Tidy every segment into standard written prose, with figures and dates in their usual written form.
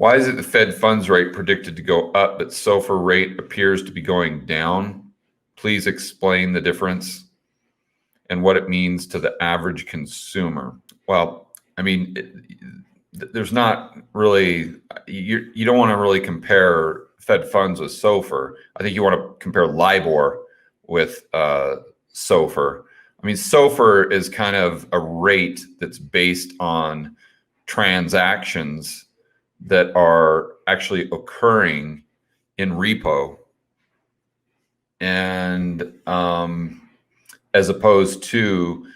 Why is it the Fed funds rate predicted to go up, but SOFR rate appears to be going down? Please explain the difference and what it means to the average consumer. Well, I mean, there's not really, you don't want to really compare Fed funds with SOFR. I think you want to compare LIBOR with SOFR. I mean, SOFR is kind of a rate that's based on transactions that are actually occurring in repo, and as opposed to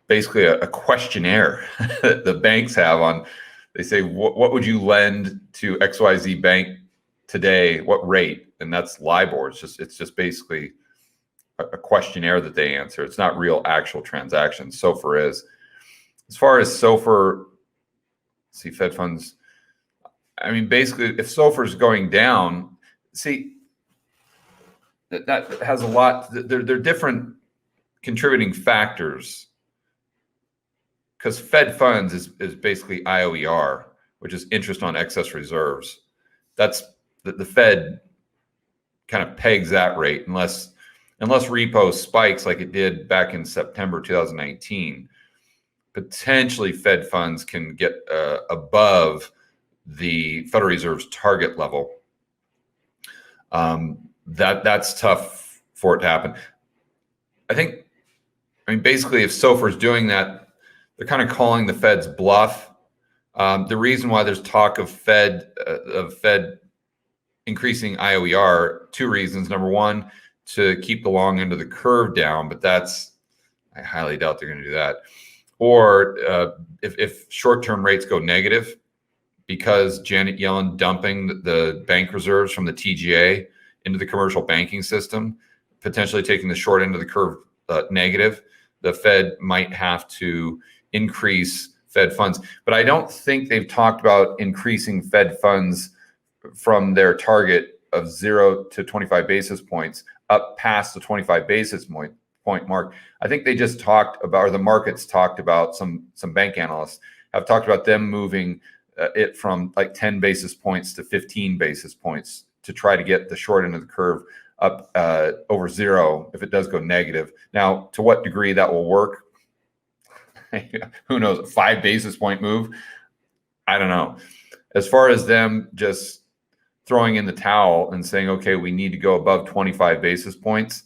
basically a questionnaire that the banks have on, they say, what would you lend to XYZ bank today? What rate? And that's LIBOR. It's just basically a questionnaire that they answer. It's not real actual transactions. SOFR is. As far as SOFR, see Fed funds, I mean, basically if SOFR is going down, see, that has a lot, they're different contributing factors, because Fed funds is basically IOER, which is interest on excess reserves. That's the Fed kind of pegs that rate unless repo spikes like it did back in September 2019. Potentially Fed funds can get above the Federal Reserve's target level. That's tough for it to happen. I mean, basically, if SOFR is doing that, they're kind of calling the Fed's bluff. The reason why there's talk of Fed increasing IOER, two reasons. Number one, to keep the long end of the curve down, but I highly doubt they're going to do that. Or if short-term rates go negative, because Janet Yellen dumping the bank reserves from the TGA into the commercial banking system, potentially taking the short end of the curve negative, the Fed might have to increase Fed funds. But I don't think they've talked about increasing Fed funds from their target of 0 to 25 basis points up past the 25 basis point mark. I think they just talked about, or the markets talked about, some bank analysts have talked about them moving it from like 10 basis points to 15 basis points to try to get the short end of the curve up over 0 if it does go negative. Now, to what degree that will work, who knows? A 5 basis point move, I don't know. As far as them just throwing in the towel and saying, okay, we need to go above 25 basis points,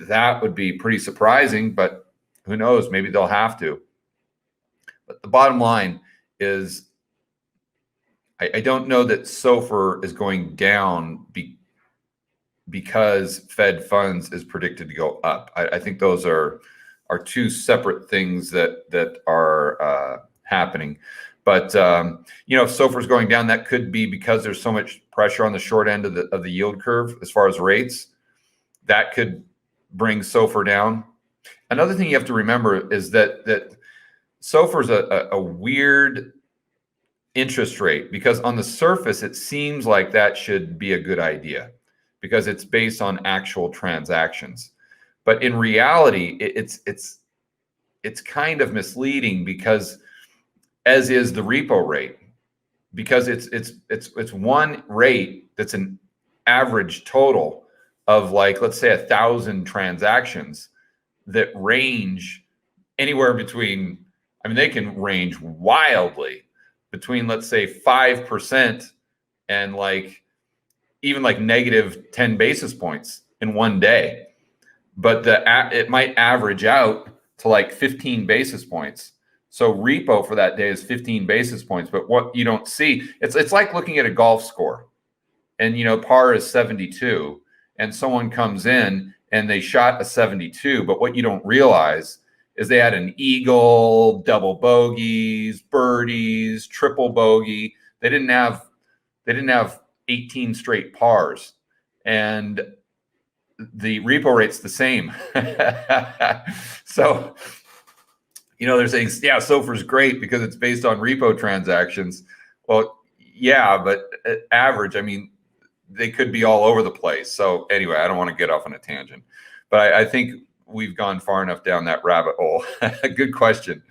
that would be pretty surprising, but who knows? Maybe they'll have to. But the bottom line is, I don't know that SOFR is going down because Fed funds is predicted to go up. I think those are two separate things that are happening. But if SOFR is going down, that could be because there's so much pressure on the short end of the yield curve as far as rates. That could bring SOFR down. Another thing you have to remember is that SOFR is a weird interest rate, because on the surface it seems like that should be a good idea because it's based on actual transactions. But in reality, it's kind of misleading, because as is the repo rate, because it's one rate that's an average total of, like, let's say 1,000 transactions that range anywhere between, I mean, they can range wildly between, let's say, 5% and even negative 10 basis points in one day. But it might average out to like 15 basis points. So repo for that day is 15 basis points. But what you don't see, it's like looking at a golf score, and par is 72, and someone comes in and they shot a 72, but what you don't realize is they had an eagle, double bogeys, birdies, triple bogey. They didn't have 18 straight pars, and the repo rate's the same. So, they're saying, yeah, SOFR is great because it's based on repo transactions. Well, yeah, but average, I mean, they could be all over the place. So anyway, I don't want to get off on a tangent, but I think we've gone far enough down that rabbit hole. Good question.